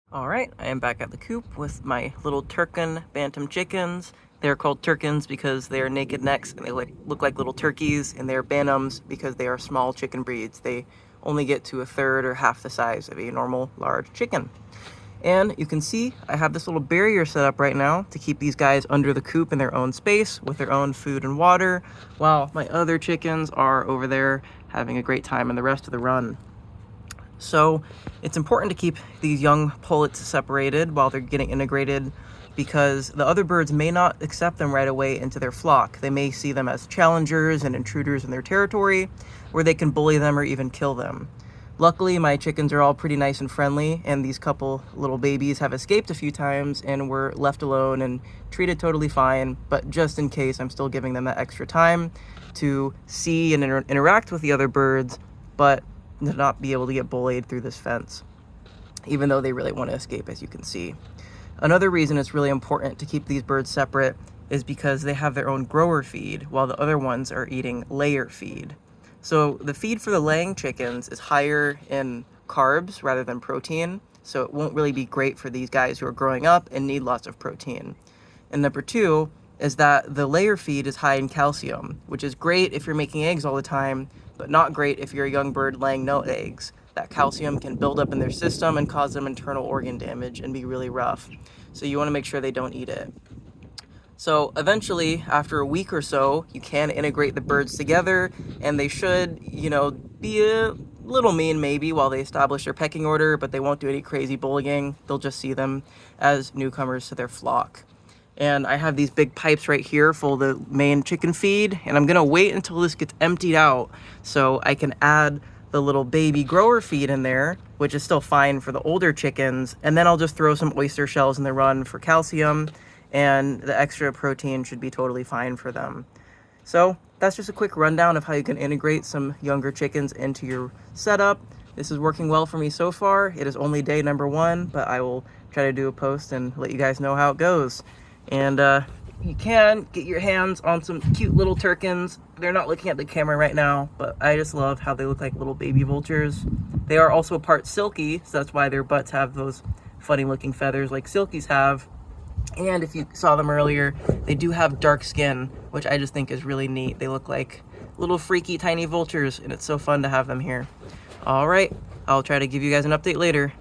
All right, I am back at the coop with my little turken bantam chickens. They're called turkens because they are naked necks and they look like little turkeys, and they're bantams because they are small chicken breeds. They only get to a third or half the size of a normal large chicken. And you can see I have this little barrier set up right now to keep these guys under the coop in their own space with their own food and water, while my other chickens are over there having a great time in the rest of the run. So it's important to keep these young pullets separated while they're getting integrated, because the other birds may not accept them right away into their flock. They may see them as challengers and intruders in their territory, where they can bully them or even kill them. Luckily, my chickens are all pretty nice and friendly, and these couple little babies have escaped a few times and were left alone and treated totally fine. But just in case, I'm still giving them that extra time to see and interact with the other birds, but to not be able to get bullied through this fence, even though they really want to escape, as you can see. Another reason it's really important to keep these birds separate is because they have their own grower feed, while the other ones are eating layer feed. So the feed for the laying chickens is higher in carbs rather than protein, so it won't really be great for these guys who are growing up and need lots of protein. And number two is that the layer feed is high in calcium, which is great if you're making eggs all the time, but not great if you're a young bird laying no eggs. That calcium can build up in their system and cause them internal organ damage and be really rough. So you want to make sure they don't eat it. So eventually, after a week or so, you can integrate the birds together, and they should, be a little mean maybe while they establish their pecking order, but they won't do any crazy bullying. They'll just see them as newcomers to their flock. And I have these big pipes right here full of the main chicken feed, and I'm gonna wait until this gets emptied out so I can add the little baby grower feed in there, which is still fine for the older chickens, and then I'll just throw some oyster shells in the run for calcium, and the extra protein should be totally fine for them. So that's just a quick rundown of how you can integrate some younger chickens into your setup. This is working well for me so far. It is only day number 1, but I will try to do a post and let you guys know how it goes. And you can get your hands on some cute little turkens. They're not looking at the camera right now, but I just love how they look like little baby vultures. They are also part silkie, so that's why their butts have those funny looking feathers like silkies have. And if you saw them earlier, they do have dark skin, which I just think is really neat. They look like little freaky tiny vultures, and it's so fun to have them here. All right, I'll try to give you guys an update later.